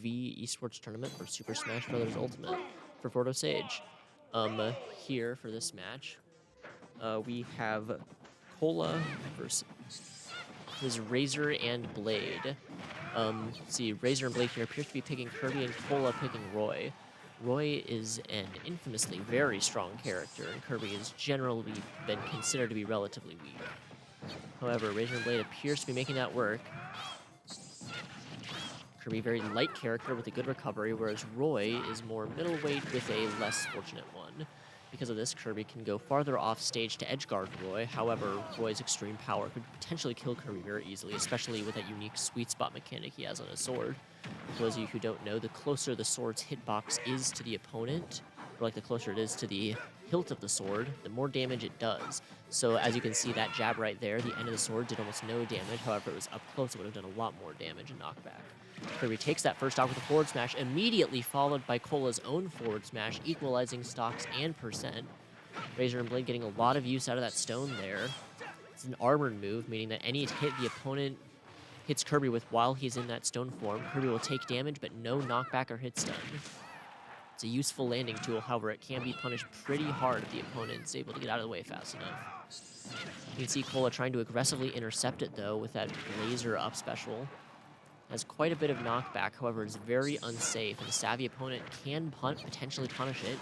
esports tournament for Super Smash Bros. Ultimate for Fordo Sage. Here for this match, we have Kola versus his Razor and Blade. See, Razor and Blade here appears to be picking Kirby and Kola picking Roy. Roy is an infamously very strong character, and Kirby has generally been considered to be relatively weak. However, Razor and Blade appears to be making that work. Kirby, very light character with a good recovery, whereas Roy is more middleweight with a less fortunate one. Because of this, Kirby can go farther off stage to edgeguard Roy. However, Roy's extreme power could potentially kill Kirby very easily, especially with that unique sweet spot mechanic he has on his sword. For those of you who don't know, the closer the sword's hitbox is to the opponent, or like the closer it is to the hilt of the sword, the more damage it does. So as you can see, that jab right there, the end of the sword did almost no damage. However, it was up close, it would have done a lot more damage and knockback. Kirby takes that first stock with a forward smash, immediately followed by Kola's own forward smash, equalizing stocks and percent. Razor and Blade getting a lot of use out of that stone there. It's an armored move, meaning that any hit the opponent hits Kirby with while he's in that stone form, Kirby will take damage, but no knockback or hit stun. It's a useful landing tool, however, it can be punished pretty hard if the opponent's able to get out of the way fast enough. You can see Kola trying to aggressively intercept it, though, with that laser up special. Has quite a bit of knockback, however, it's very unsafe, and a savvy opponent can potentially punish it.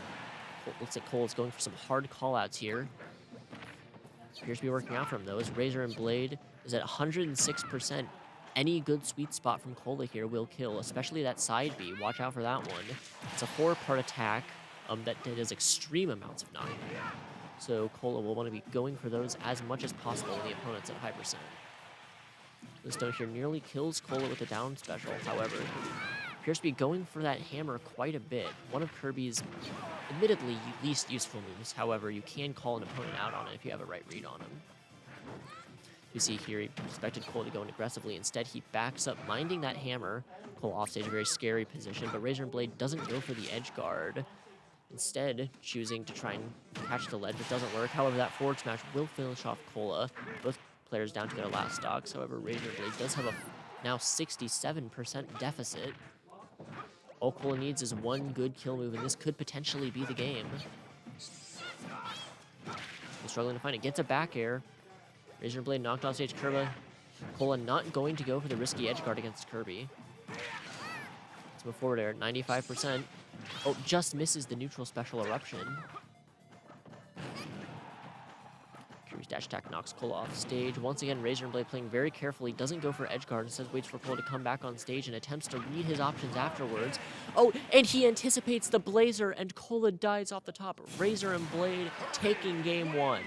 Looks like Cole is going for some hard callouts here. Appears to be working out for him, though, as Razor and Blade is at 106%. Any good sweet spot from Kola here will kill, especially that side B. Watch out for that one. It's a 4-part attack that does extreme amounts of knockback. So Kola will want to be going for those as much as possible when the opponent's at high percent. This stone here nearly kills Kola with a down special, however, appears to be going for that hammer quite a bit. One of Kirby's admittedly least useful moves, however, you can call an opponent out on it if you have a right read on him. You see here, he expected Kola to go in aggressively. Instead, he backs up, minding that hammer. Kola offstage, a very scary position, but Razor and Blade doesn't go for the edge guard. Instead, choosing to try and catch the ledge, but doesn't work. However, that forward smash will finish off Kola. Both players down to their last stocks. However, Razor Blade does have a now 67% deficit. All Kola needs is one good kill move, and this could potentially be the game. He's struggling to find it. Gets a back air. Razor Blade knocked off stage Kirby. Kola not going to go for the risky edge guard against Kirby. Let's move forward air. 95%. Oh, just misses the neutral special eruption. Kirby's dash attack knocks Kola off stage. Once again, Razor and Blade playing very carefully. Doesn't go for edge guard. Instead, waits for Kola to come back on stage and attempts to read his options afterwards. Oh, and he anticipates the Blazer, and Kola dies off the top. Razor and Blade taking game one.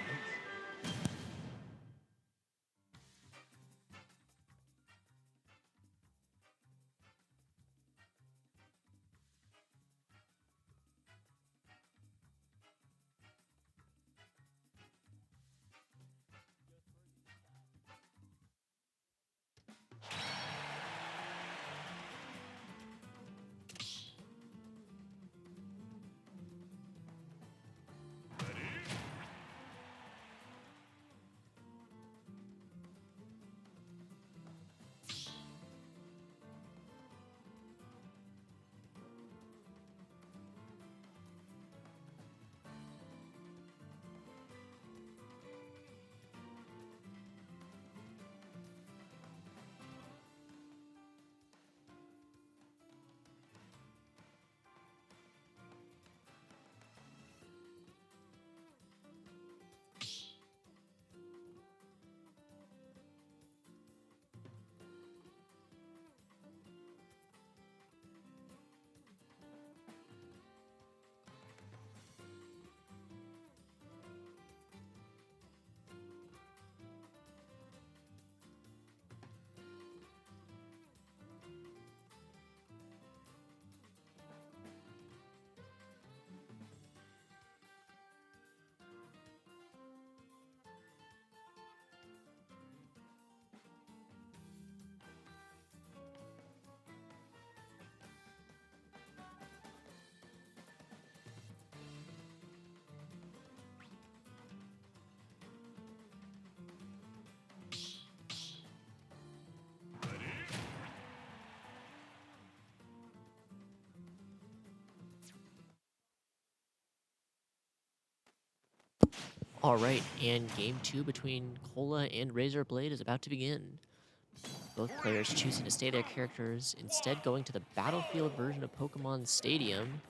All right, and game 2 between Kola and Razor Blade is about to begin. Both players choosing to stay their characters, instead going to the battlefield version of Pokemon Stadium.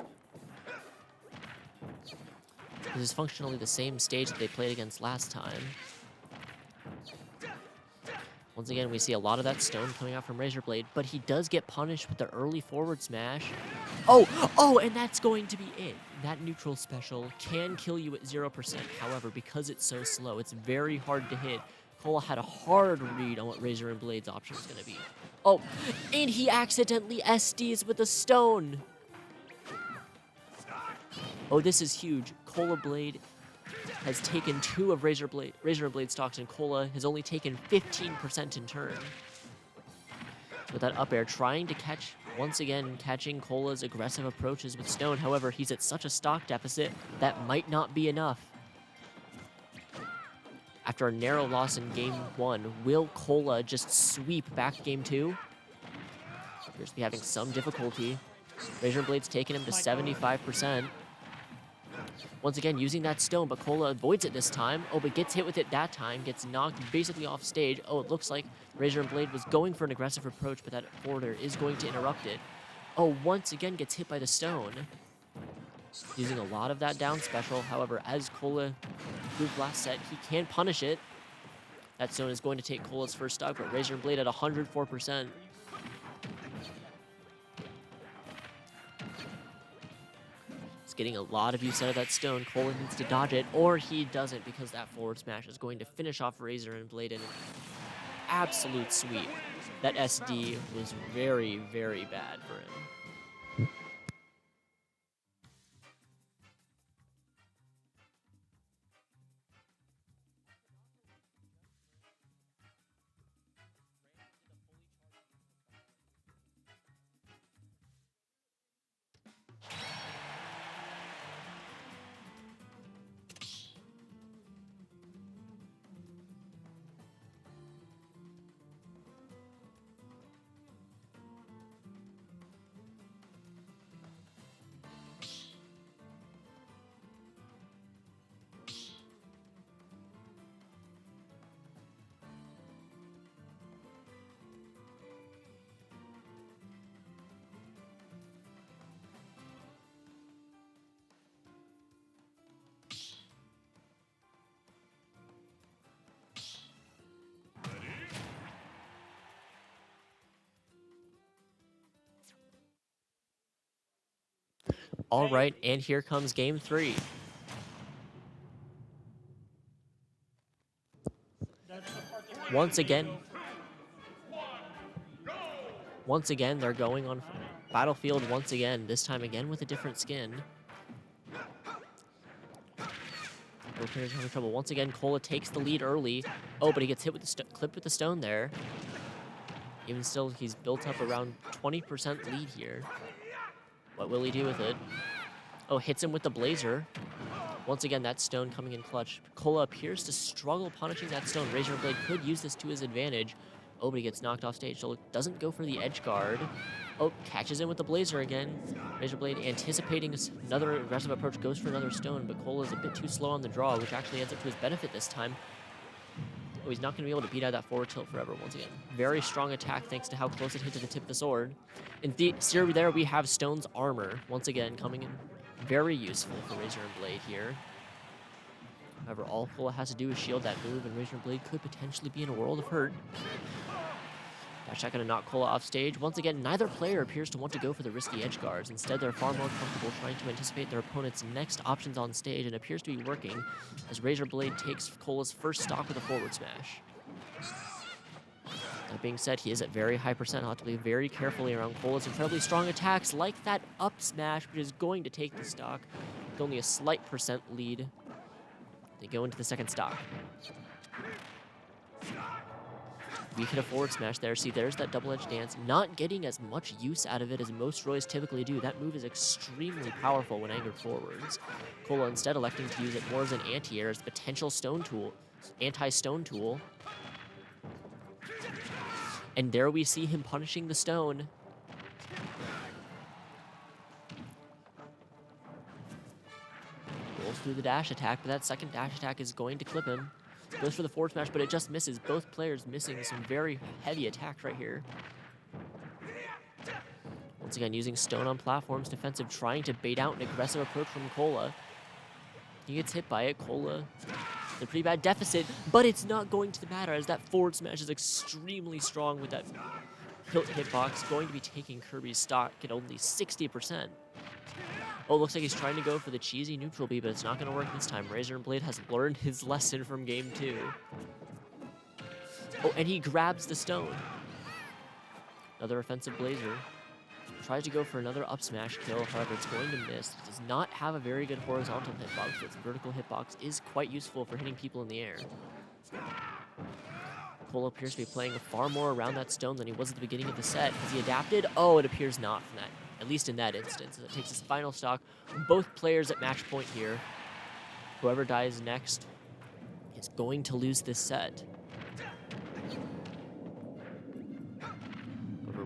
This is functionally the same stage that they played against last time. Once again, we see a lot of that stone coming out from Razor Blade, but he does get punished with the early forward smash. Oh, and that's going to be it. That neutral special can kill you at 0%. However, because it's so slow, it's very hard to hit. Kola had a hard read on what Razor and Blade's option was going to be. Oh, and he accidentally SDs with a stone. Oh, this is huge. Kola Blade has taken 2 of Razor and Blade stocks, and Kola has only taken 15% in turn. So with that up air, trying to catch, once again, catching Kola's aggressive approaches with stone. However, he's at such a stock deficit that might not be enough. After a narrow loss in game 1, will Kola just sweep back game 2? Appears to be having some difficulty. Razor Blade's taken him to 75%. Once again, using that stone, but Kola avoids it this time. Oh, but gets hit with it that time. Gets knocked basically off stage. Oh, it looks like Razor and Blade was going for an aggressive approach, but that forwarder is going to interrupt it. Oh, once again gets hit by the stone. Using a lot of that down special. However, as Kola proved last set, he can punish it. That stone is going to take Kola's first stock, but Razor and Blade at 104%. Getting a lot of use out of that stone. Kola needs to dodge it, or he doesn't, because that forward smash is going to finish off Razor and Blade in an absolute sweep. That SD was very, very bad for him. All right, and here comes game 3. Once again, they're going on battlefield once again, this time again with a different skin. Both players having trouble. Once again, Kola takes the lead early. Oh, but he gets hit with the clipped with the stone there. Even still, he's built up around 20% lead here. What will he do with it? Oh, hits him with the Blazer. Once again, that stone coming in clutch. Kola appears to struggle punishing that stone. Razor Blade could use this to his advantage. Oh, but he gets knocked off stage, so doesn't go for the edge guard. Oh, catches him with the Blazer again. Razor Blade anticipating another aggressive approach, goes for another stone, but Kola's a bit too slow on the draw, which actually ends up to his benefit this time. Oh, he's not going to be able to beat out that forward tilt forever once again. Very strong attack thanks to how close it hit to the tip of the sword. In theory there, we have Stone's armor, once again, coming in very useful for Razor and Blade here. However, all Kola has to do is shield that move, and Razor and Blade could potentially be in a world of hurt. Dash shot going to knock Kola off stage. Once again, neither player appears to want to go for the risky edge guards. Instead, they're far more comfortable trying to anticipate their opponent's next options on stage, and appears to be working as Razor Blade takes Kola's first stock with a forward smash. That being said, he is at very high percent. I'll have to be very carefully around Kola's incredibly strong attacks, like that up smash, which is going to take the stock with only a slight percent lead. They go into the second stock. We hit a forward smash there. See, there's that double-edged dance. Not getting as much use out of it as most Roys typically do. That move is extremely powerful when anchored forwards. Kola instead electing to use it more as an anti-air, as a potential stone tool, anti-stone tool. And there we see him punishing the stone. goes through the dash attack, but that second dash attack is going to clip him. Goes for the forward smash, but it just misses. Both players missing some very heavy attacks right here. Once again, using stone on platforms, defensive, trying to bait out an aggressive approach from Kola. He gets hit by it. Kola, a pretty bad deficit, but it's not going to matter as that forward smash is extremely strong with that hitbox, going to be taking Kirby's stock at only 60%. Oh, looks like he's trying to go for the cheesy neutral B, but it's not going to work this time. Razor Blade has learned his lesson from game 2. Oh, and he grabs the stone. Another offensive Blazer. Tries to go for another up smash kill, however, it's going to miss. It does not have a very good horizontal hitbox, but its vertical hitbox is quite useful for hitting people in the air. Kola appears to be playing far more around that stone than he was at the beginning of the set. Has he adapted? Oh, it appears not from that, at least in that instance. As it takes his final stock. Both players at match point here. Whoever dies next is going to lose this set.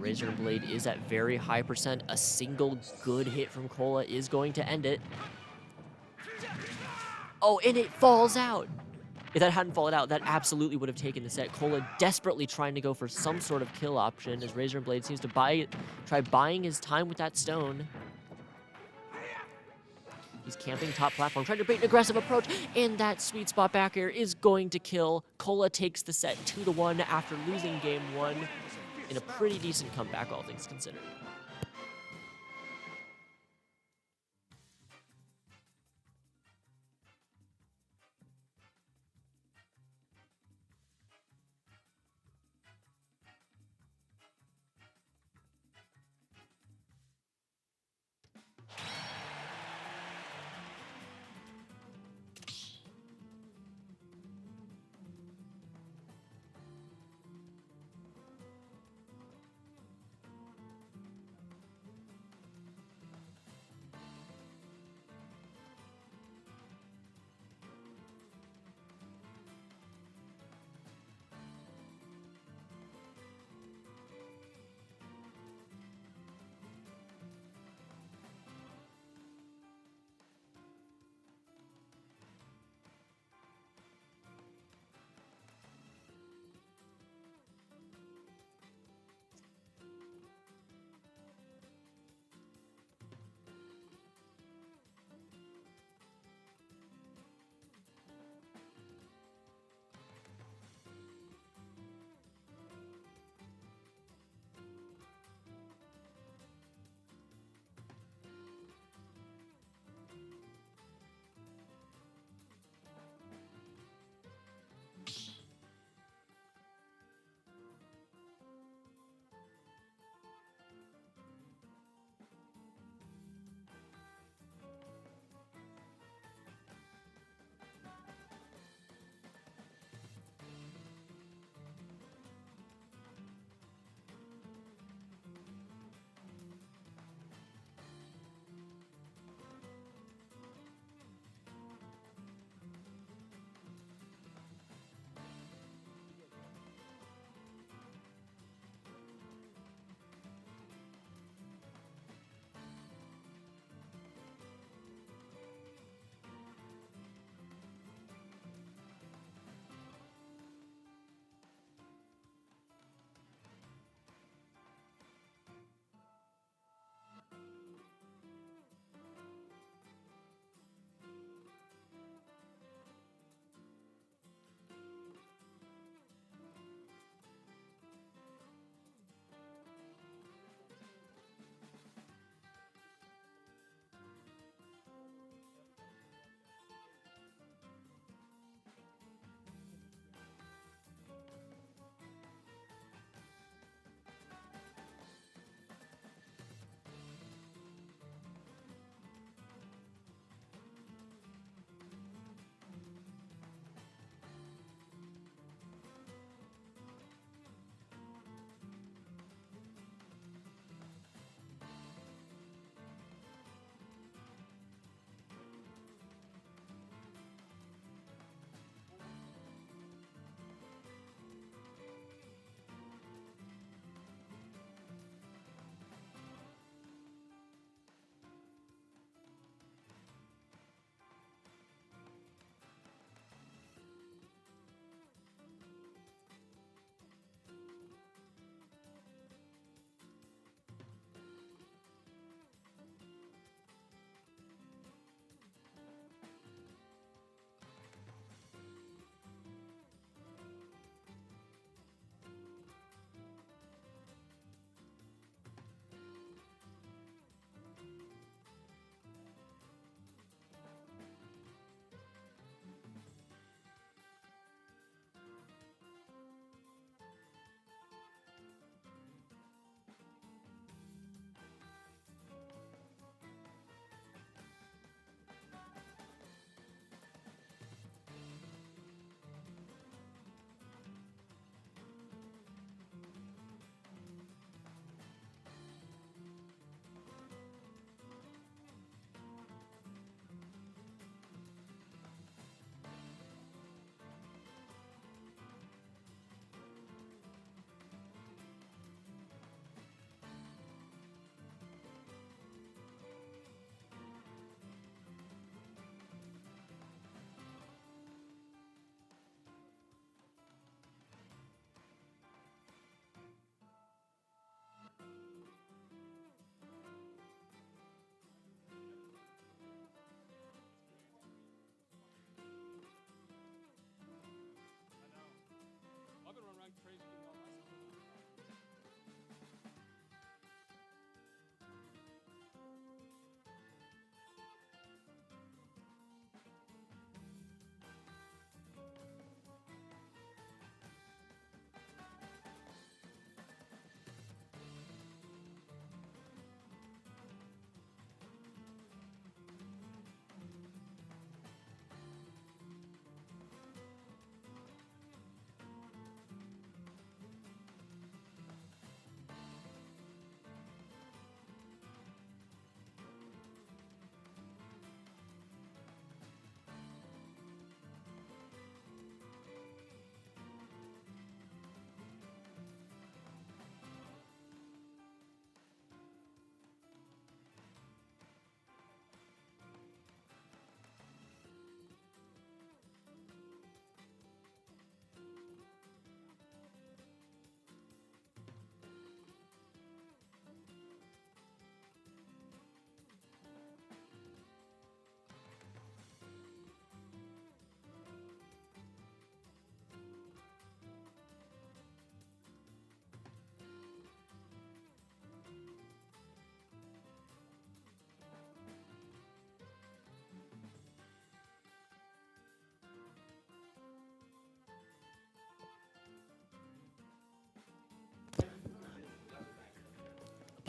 Razor Blade is at very high percent. A single good hit from Kola is going to end it. Oh, and it falls out. If that hadn't fallen out, that absolutely would have taken the set. Kola desperately trying to go for some sort of kill option as Razor Blade seems to try buying his time with that stone. He's camping top platform, trying to bait an aggressive approach, and that sweet spot back air is going to kill. Kola takes the set 2-1 after losing game 1. In a pretty decent comeback, all things considered.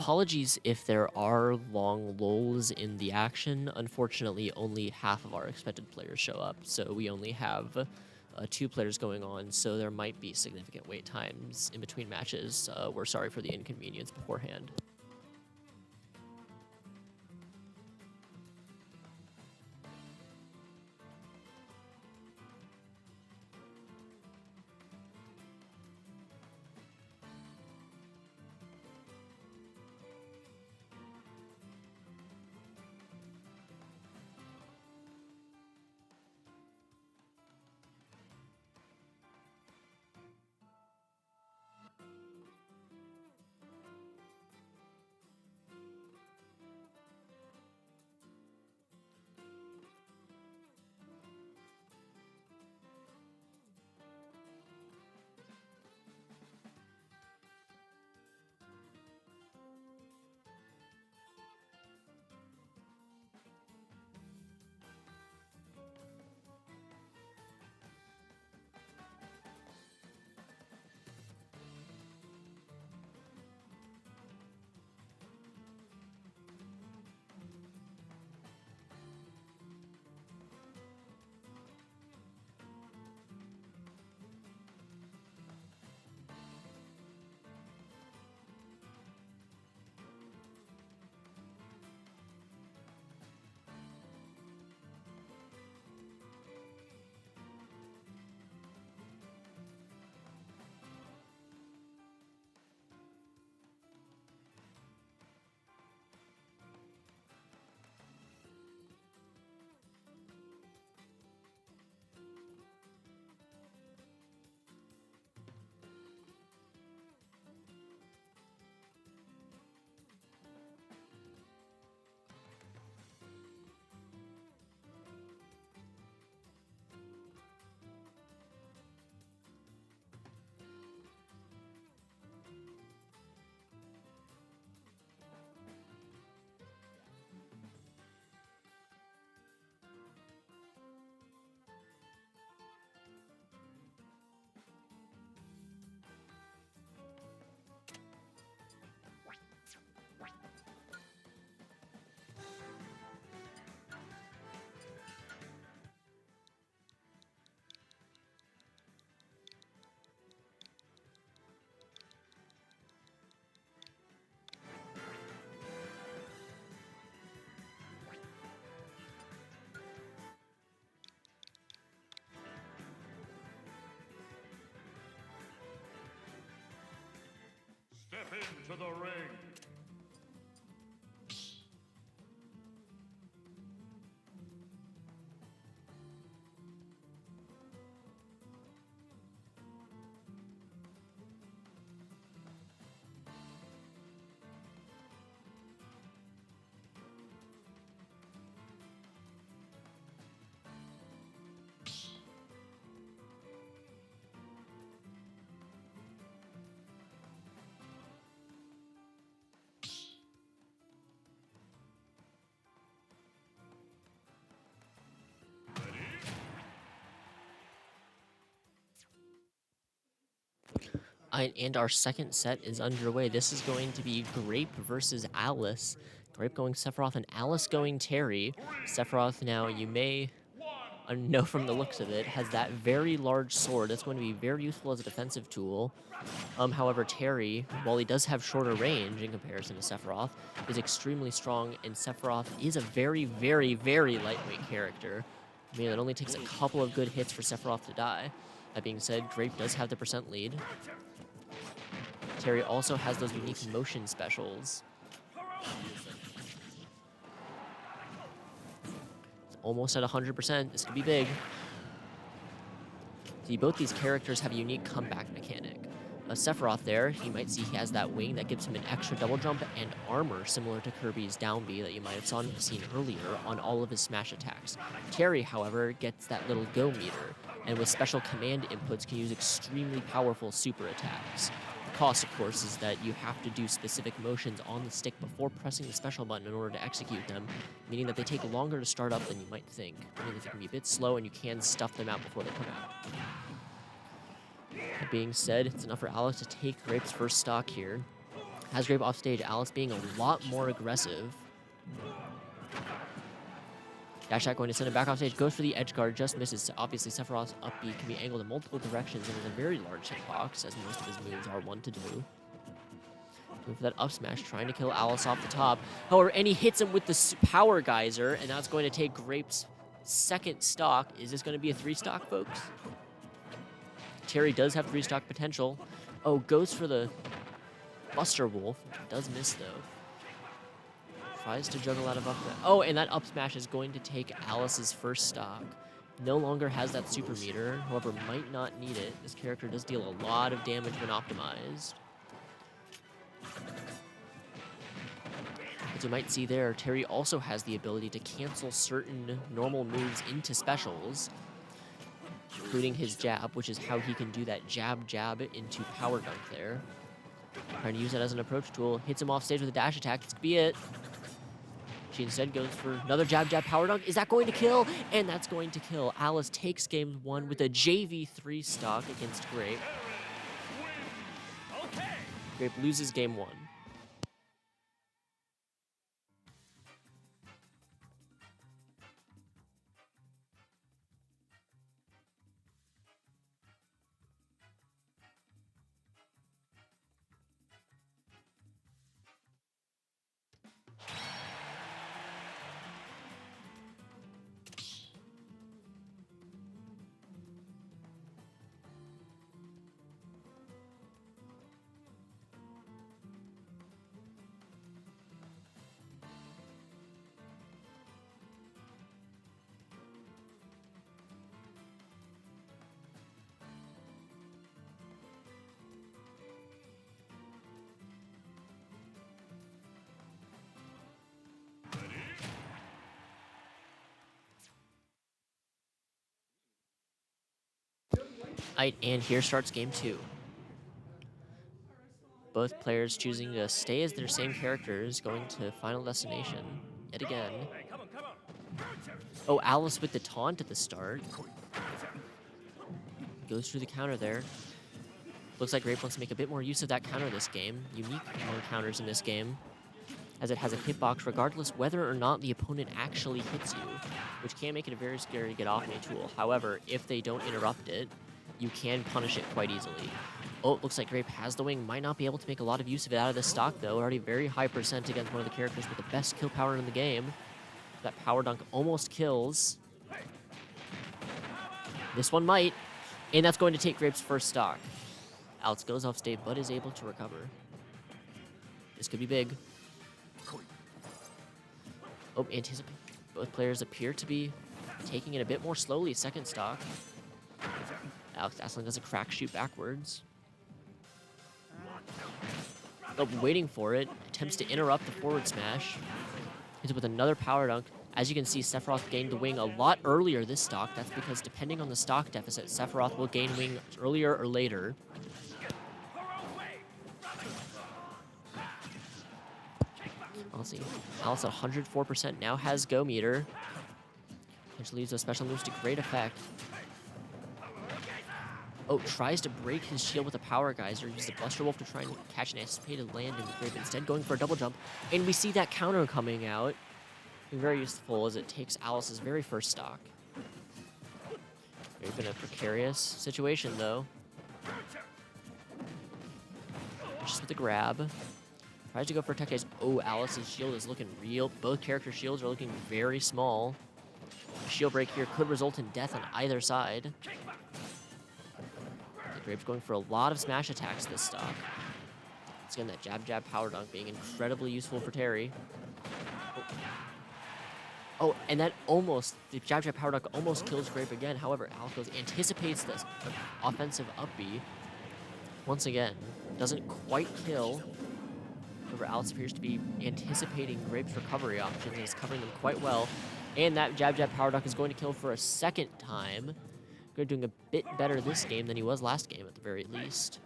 Apologies if there are long lulls in the action. Unfortunately, only half of our expected players show up, so we only have 2 players going on, so there might be significant wait times in between matches. We're sorry for the inconvenience beforehand. Step into the ring. And our second set is underway. This is going to be Grape versus Alice. Grape going Sephiroth and Alice going Terry. Sephiroth, now you may know from the looks of it, has that very large sword that's going to be very useful as a defensive tool. However, Terry, while he does have shorter range in comparison to Sephiroth, is extremely strong, and Sephiroth is a very, very, very lightweight character. I mean, it only takes a couple of good hits for Sephiroth to die. That being said, Grape does have the percent lead. Terry also has those unique motion specials. It's almost at 100%. This could be big. See, both these characters have a unique comeback mechanic. Sephiroth there, you might see he has that wing that gives him an extra double jump and armor similar to Kirby's down B that you might have seen earlier on all of his smash attacks. Terry, however, gets that little go meter, and with special command inputs can use extremely powerful super attacks. The cost, of course, is that you have to do specific motions on the stick before pressing the special button in order to execute them, meaning that they take longer to start up than you might think, meaning that they can be a bit slow and you can stuff them out before they come out. That being said, it's enough for Alex to take Grape's first stock here. Has Grape off stage, Alice being a lot more aggressive. Dash attack going to send him back off stage, goes for the edge guard, just misses. Obviously, Sephiroth's up B can be angled in multiple directions and is a very large hitbox, as most of his moves are one to do. Going for that up smash, trying to kill Alice off the top. However, and he hits him with the power geyser, and that's going to take Grape's second stock. Is this going to be a 3-stock, folks? Terry does have 3-stock potential. Oh, goes for the Buster Wolf. Does miss, though. Tries to juggle out of up smash. Oh, and that up smash is going to take Alice's first stock. No longer has that super meter, however, might not need it. This character does deal a lot of damage when optimized. As you might see there, Terry also has the ability to cancel certain normal moves into specials, including his jab, which is how he can do that jab into power dunk there. Trying to use that as an approach tool. Hits him off stage with a dash attack. This could be it. She instead goes for another jab power dunk. Is that going to kill? And that's going to kill. Alice takes game 1 with a JV 3-stock against Grape. Grape loses game 1. Alright, and here starts game 2. Both players choosing to stay as their same characters, going to Final Destination yet again. Oh, Alice with the taunt at the start. Goes through the counter there. Looks like Grape wants to make a bit more use of that counter this game. Unique counters in this game, as it has a hitbox regardless whether or not the opponent actually hits you, which can make it a very scary to get off me tool. However, if they don't interrupt it, you can punish it quite easily. Oh, it looks like Grape has the wing. Might not be able to make a lot of use of it out of this stock, though. Already very high percent against one of the characters with the best kill power in the game. That power dunk almost kills. This one might. And that's going to take Grape's first stock. Alex goes off stage, but is able to recover. This could be big. Oh, anticipate. Both players appear to be taking it a bit more slowly. Second stock. Alex Aslan does a crack shoot backwards. Oh, waiting for it. Attempts to interrupt the forward smash. Hits it with another power dunk. As you can see, Sephiroth gained the wing a lot earlier this stock. That's because depending on the stock deficit, Sephiroth will gain wing earlier or later. Let's see. Alice at 104% now has go meter. Which leaves those special moves to great effect. Oh, tries to break his shield with a power geyser. Uses the Buster Wolf to try and catch an anticipated land in the Grape. Instead, going for a double jump. And we see that counter coming out. Very useful as it takes Alice's very first stock. Grape in a precarious situation, though. Just with the grab. Tries to go for a tech chase. Oh, Alice's shield is looking real. Both character shields are looking very small. A shield break here could result in death on either side. Grape's going for a lot of smash attacks this stock. Once again, that jab power dunk being incredibly useful for Terry. Oh, and that the jab power dunk almost kills Grape again. However, Alex anticipates this offensive up B. Once again, doesn't quite kill. However, Alice appears to be anticipating Grape's recovery options and is covering them quite well. And that jab power dunk is going to kill for a second time. Good, doing a bit better this game than he was last game, at the very least.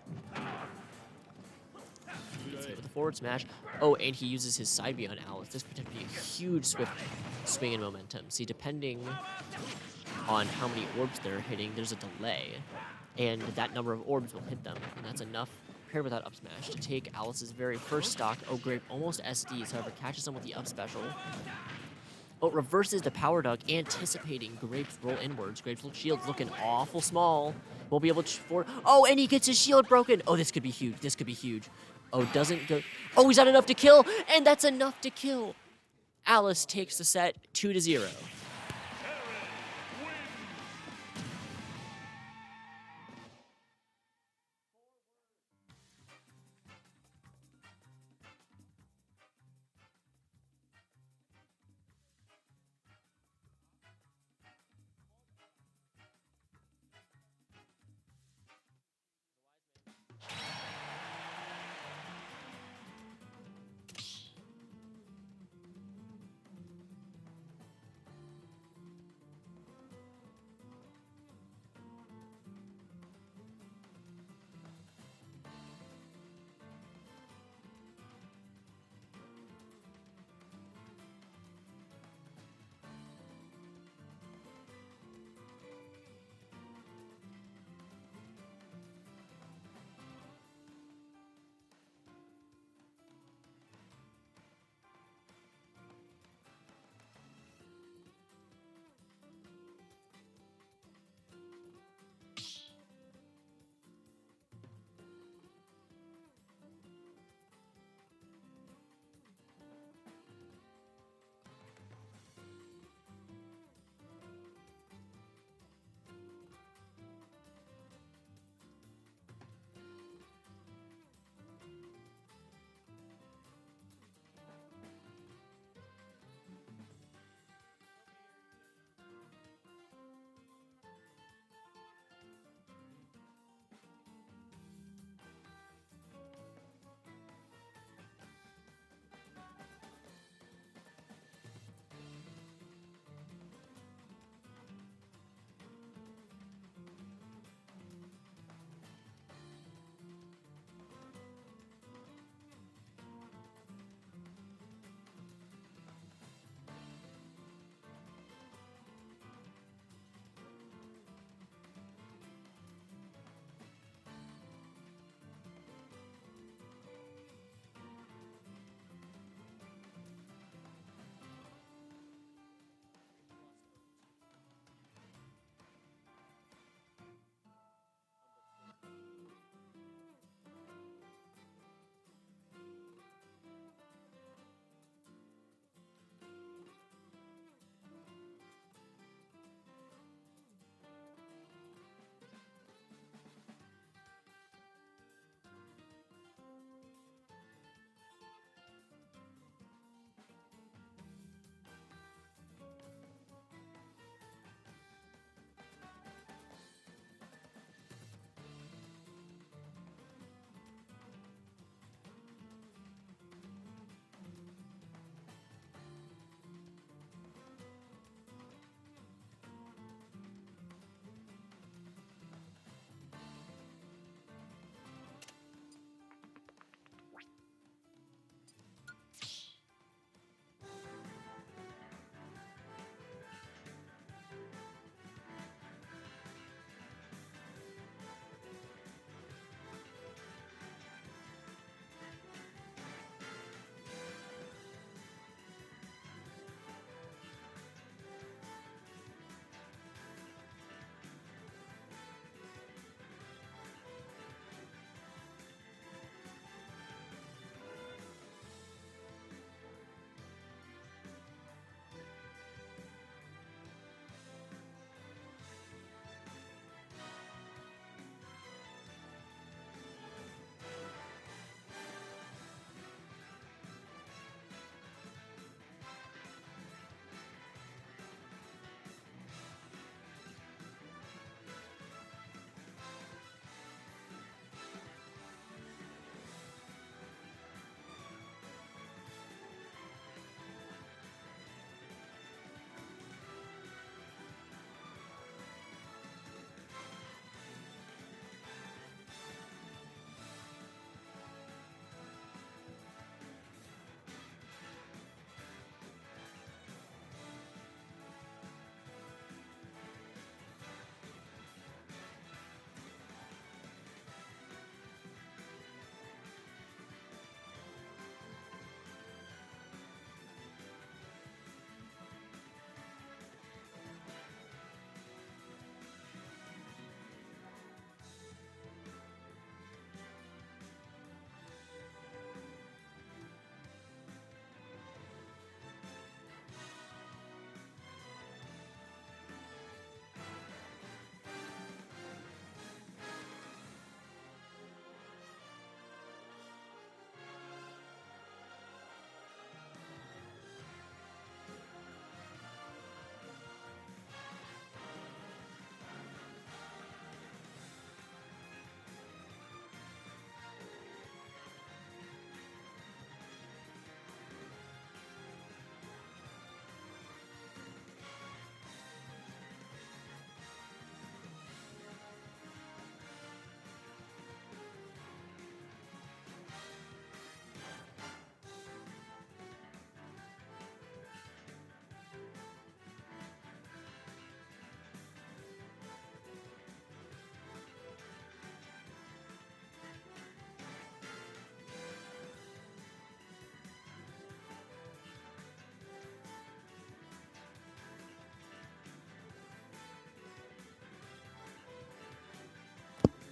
With the forward smash. Oh, and he uses his side B on Alice. This could be a huge swift swing in momentum. See, depending on how many orbs they're hitting, there's a delay. And that number of orbs will hit them. And that's enough paired with that up smash to take Alice's very first stock. Oh, Grape almost SDs, however, catches him with the up special. Oh, reverses the power duck, anticipating Grape's roll inwards. Grape's shield's looking awful small. Won't be able to Oh, and he gets his shield broken. Oh, this could be huge. This could be huge. Oh, doesn't go. Oh, he's not enough to kill, and that's enough to kill. Alice takes the set 2-0.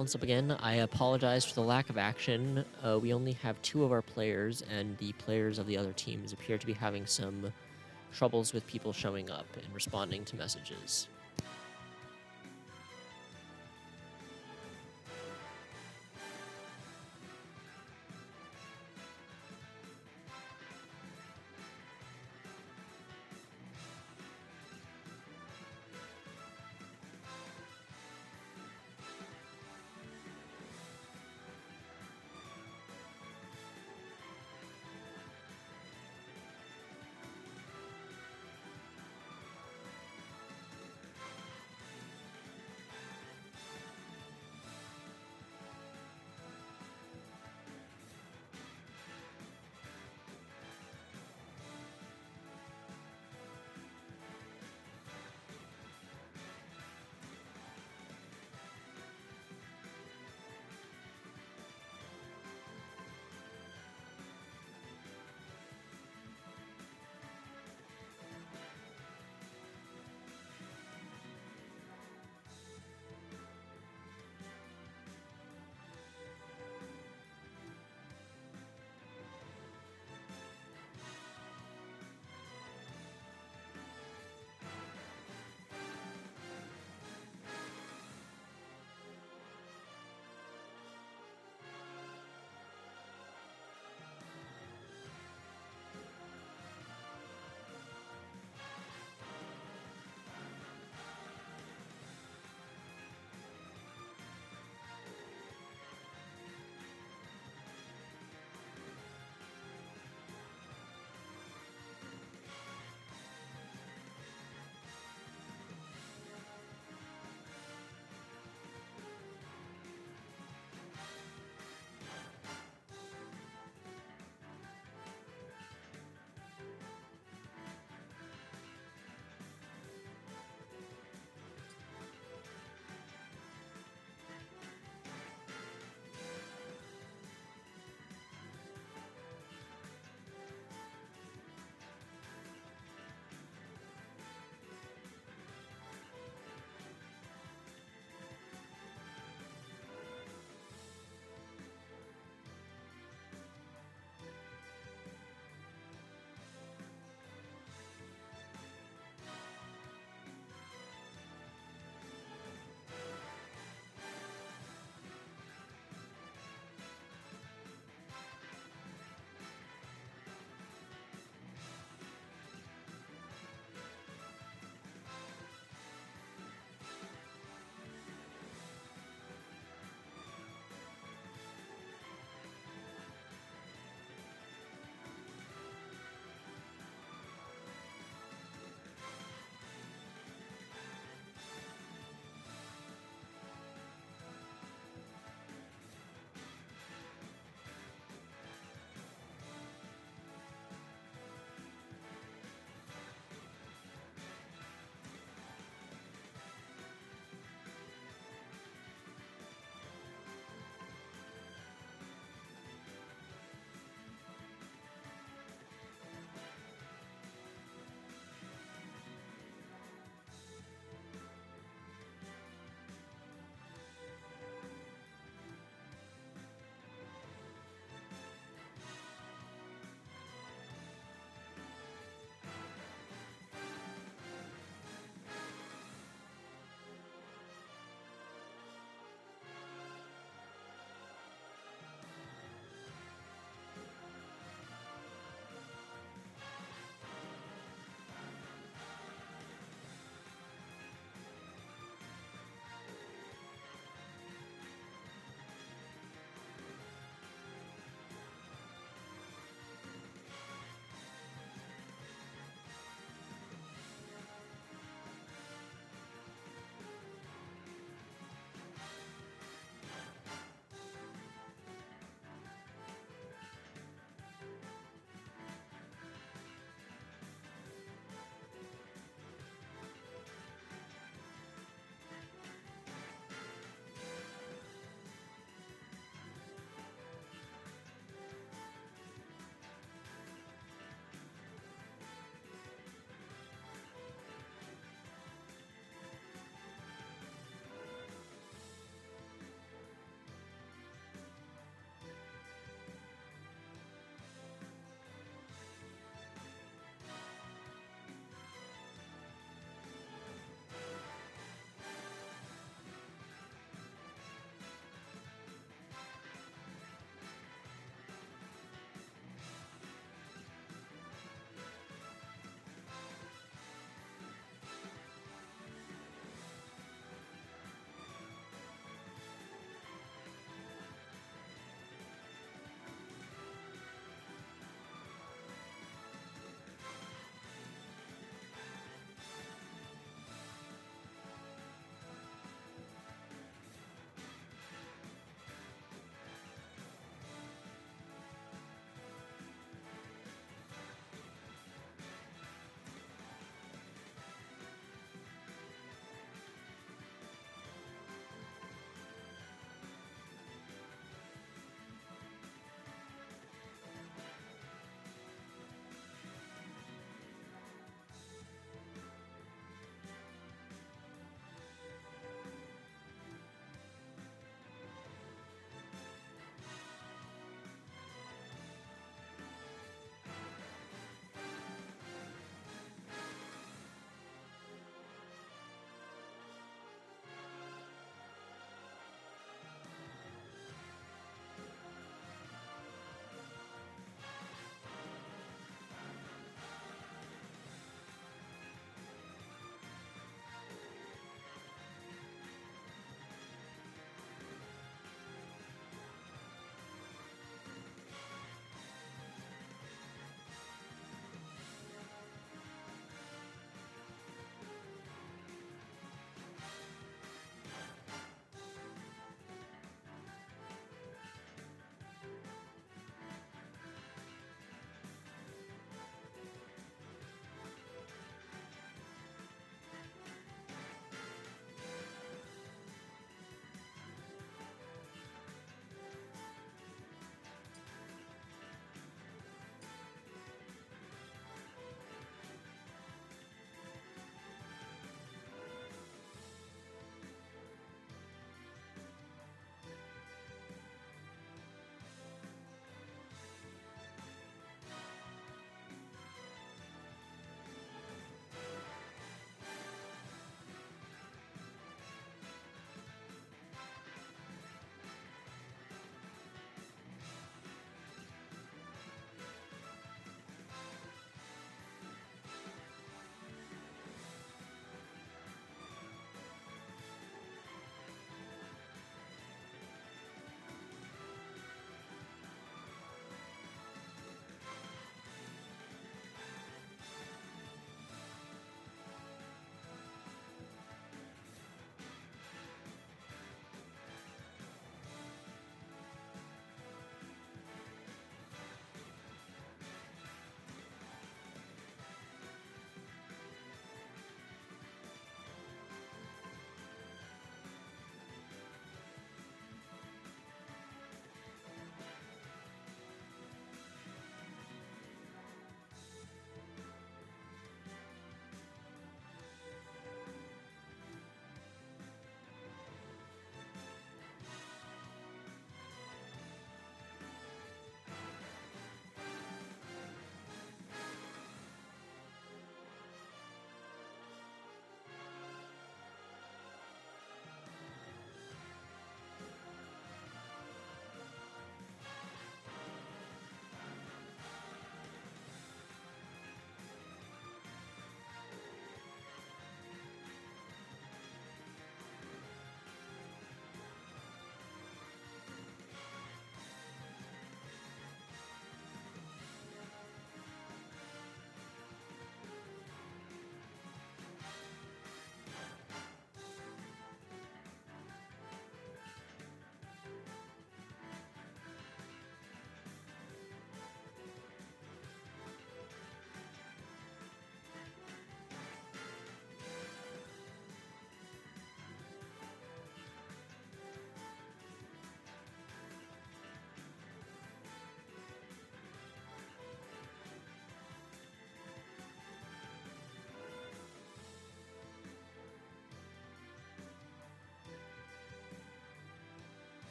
Once up again, I apologize for the lack of action. We only have 2 of our players, and the players of the other teams appear to be having some troubles with people showing up and responding to messages.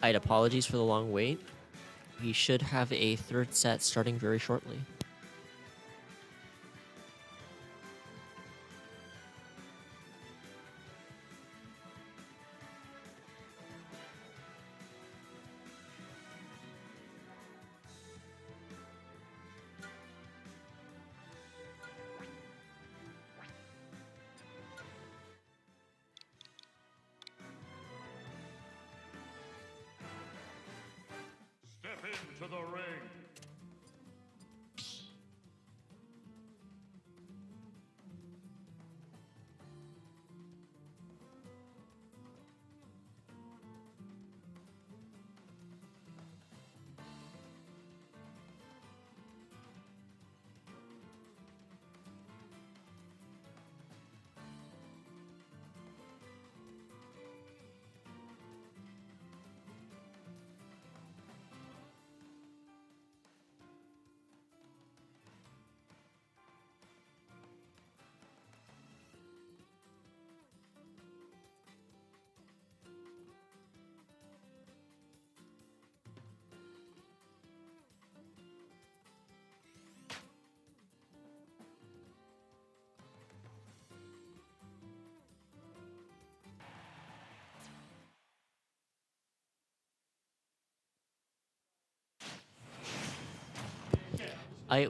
I'd apologies for the long wait. We should have a third set starting very shortly. Step into the ring.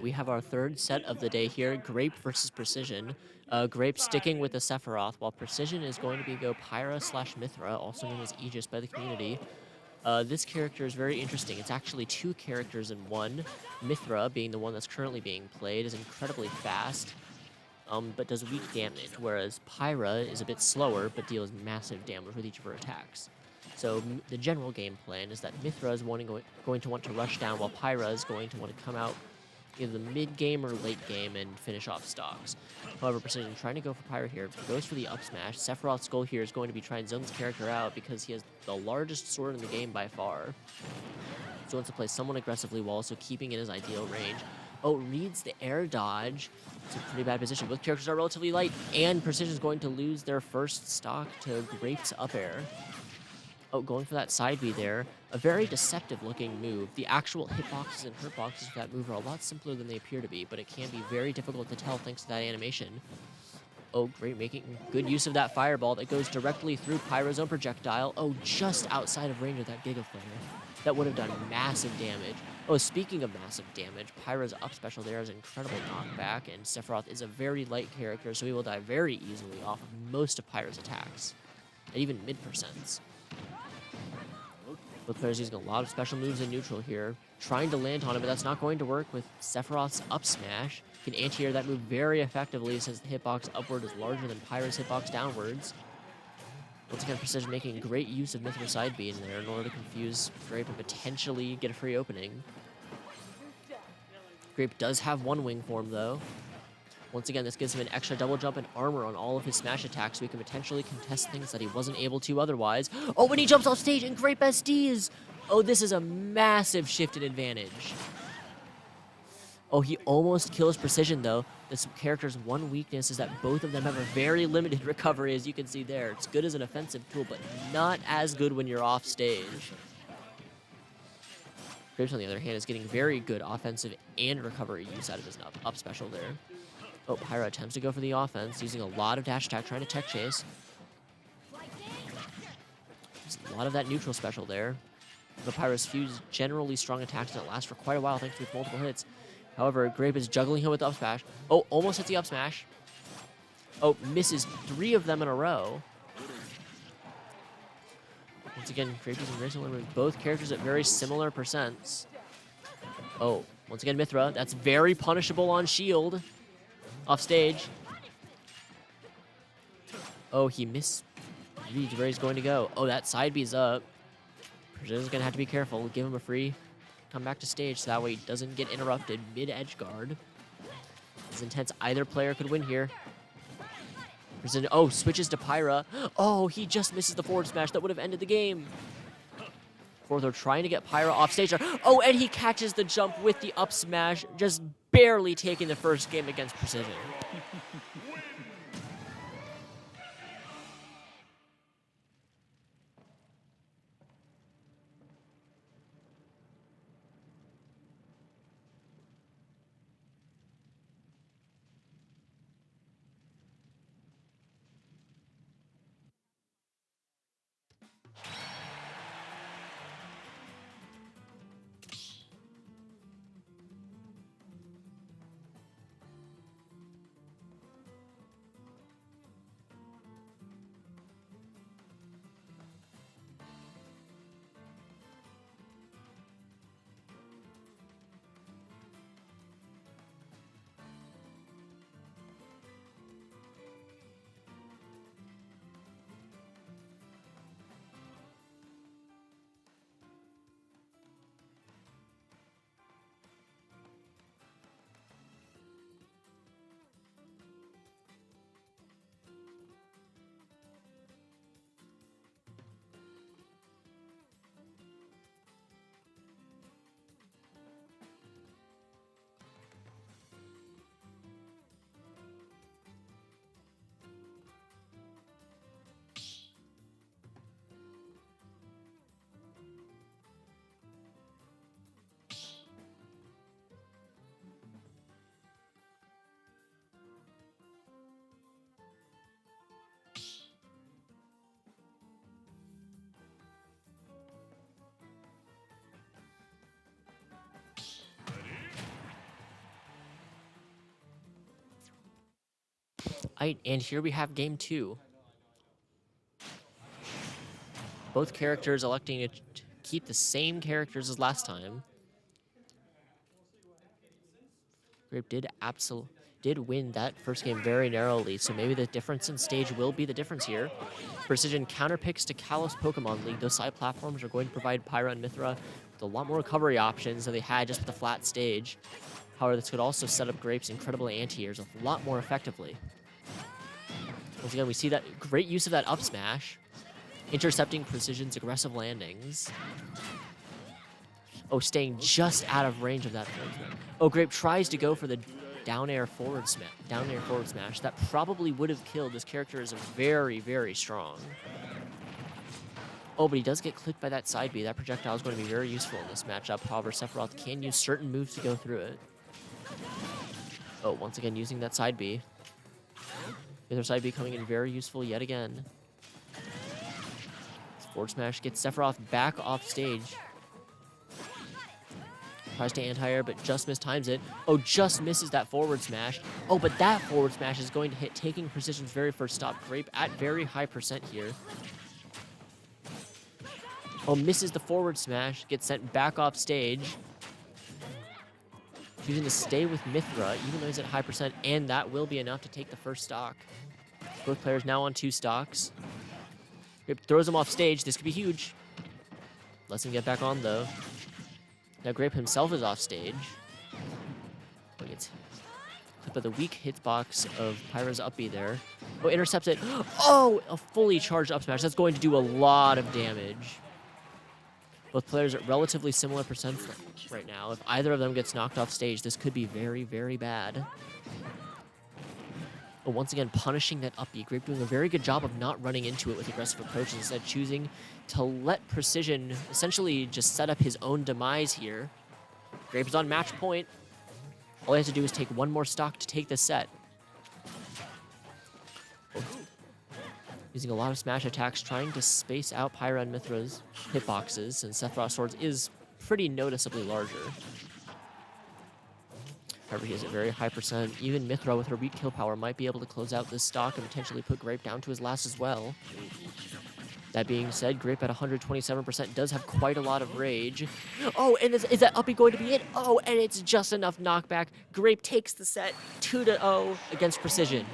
We have our third set of the day here, Grape versus Precision. Grape sticking with the Sephiroth, while Precision is going to be go Pyra/Mithra, also known as Aegis by the community. This character is very interesting. It's actually two characters in one. Mithra, being the one that's currently being played, is incredibly fast, but does weak damage, whereas Pyra is a bit slower, but deals massive damage with each of her attacks. So the general game plan is that Mithra is going to want to rush down, while Pyra is going to want to come out either the mid-game or late game and finish off stocks. However, Precision trying to go for Pyra here, goes for the up smash. Sephiroth's goal here is going to be trying to zone this character out because he has the largest sword in the game by far. So wants to play someone aggressively while also keeping in his ideal range. Oh, reads the air dodge. It's a pretty bad position. Both characters are relatively light, and Precision is going to lose their first stock to Grape's up air. Oh, going for that side B there. A very deceptive-looking move. The actual hitboxes and hurtboxes for that move are a lot simpler than they appear to be, but it can be very difficult to tell thanks to that animation. Oh, great, making good use of that fireball that goes directly through Pyra's own projectile. Oh, just outside of range of that Giga Flare. That would have done massive damage. Oh, speaking of massive damage, Pyra's up special there is incredible knockback, and Sephiroth is a very light character, so he will die very easily off of most of Pyra's attacks, and even mid-percents. Both players using a lot of special moves in neutral here, trying to land on it, but that's not going to work with Sephiroth's up smash. Can anti-air that move very effectively since the hitbox upward is larger than Pyra's hitbox downwards. Once again, Precision making great use of Mithra side B in there in order to confuse Grape and potentially get a free opening. Grape does have one wing form though. Once again, this gives him an extra double jump and armor on all of his smash attacks, so he can potentially contest things that he wasn't able to otherwise. Oh, when he jumps off stage and Grape SDs! Oh, this is a massive shift in advantage. Oh, he almost kills Precision, though. This character's one weakness is that both of them have a very limited recovery, as you can see there. It's good as an offensive tool, but not as good when you're off stage. Grape, on the other hand, is getting very good offensive and recovery use out of his up special there. Oh, Pyra attempts to go for the offense, using a lot of dash attack, trying to tech chase. There's a lot of that neutral special there. The Pyra's fuse generally strong attacks and it lasts for quite a while thanks to its multiple hits. However, Grape is juggling him with the up smash. Oh, almost hits the up smash. Oh, misses 3 of them in a row. Once again, Grape using very similar moves. Both characters at very similar percents. Oh, once again, Mithra. That's very punishable on shield. Off stage. Oh, he reads where he's going to go. Oh, that side B's up. Precision's gonna have to be careful. Give him a free come back to stage so that way he doesn't get interrupted mid-edge guard. It's intense. Either player could win here. Precision, oh, switches to Pyra. Oh, he just misses the forward smash. That would have ended the game. They're trying to get Pyra off stage. Oh, and he catches the jump with the up smash, just barely taking the first game against Precision. Alright, and here we have game 2. Both characters electing to keep the same characters as last time. Grape did win that first game very narrowly, so maybe the difference in stage will be the difference here. Precision counterpicks to Kalos Pokemon League. Those side platforms are going to provide Pyra and Mithra with a lot more recovery options than they had just with a flat stage. However, this could also set up Grape's incredible anti-airs a lot more effectively. Once again, we see that great use of that up smash, intercepting Precision's aggressive landings. Oh, staying just out of range of that forward smash. Oh, Grape tries to go for the down air forward smash. That probably would have killed. This character is very, very strong. Oh, but he does get clipped by that side B. That projectile is going to be very useful in this matchup. However, Sephiroth can use certain moves to go through it. Oh, once again, using that side B. The other side B coming in very useful yet again. Forward smash gets Sephiroth back off stage. Tries to anti-air, but just mistimes it. Oh, just misses that forward smash. Oh, but that forward smash is going to hit, taking Precision's very first stop. Grape at very high percent here. Oh, misses the forward smash, gets sent back off stage. Choosing to stay with Mithra, even though he's at high percent, and that will be enough to take the first stock. Both players now on 2 stocks. Grape throws him off stage. This could be huge. Lets him get back on, though. Now Grape himself is off stage. Oh, gets clip of the weak hitbox of Pyra's up B there. Oh, intercepts it. Oh, a fully charged up smash. That's going to do a lot of damage. Both players at relatively similar percents right now. If either of them gets knocked off stage, this could be very, very bad. But once again, punishing that up B. Grape doing a very good job of not running into it with aggressive approaches, instead choosing to let Precision essentially just set up his own demise here. Grape is on match point. All he has to do is take one more stock to take the set. Using a lot of smash attacks, trying to space out Pyra and Mithra's hitboxes, since Sephiroth's swords is pretty noticeably larger. However, he is at very high percent. Even Mithra with her weak kill power might be able to close out this stock and potentially put Grape down to his last as well. That being said, Grape at 127% does have quite a lot of rage. Oh, and is that uppy going to be it? Oh, and it's just enough knockback. Grape takes the set 2-0 against Precision.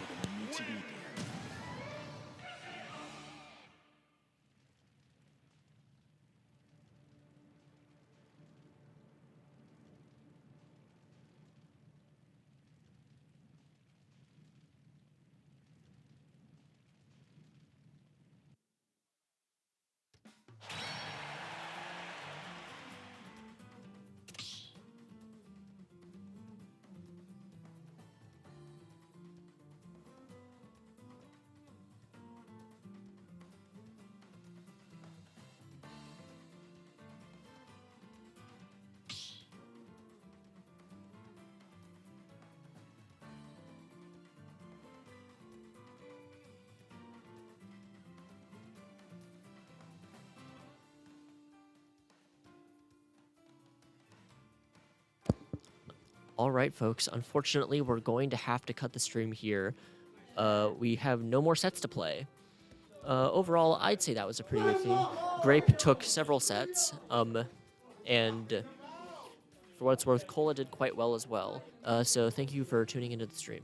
All right, folks. Unfortunately, we're going to have to cut the stream here. We have no more sets to play. Overall, I'd say that was a pretty good thing. Grape took several sets, and for what it's worth, Kola did quite well as well. So thank you for tuning into the stream.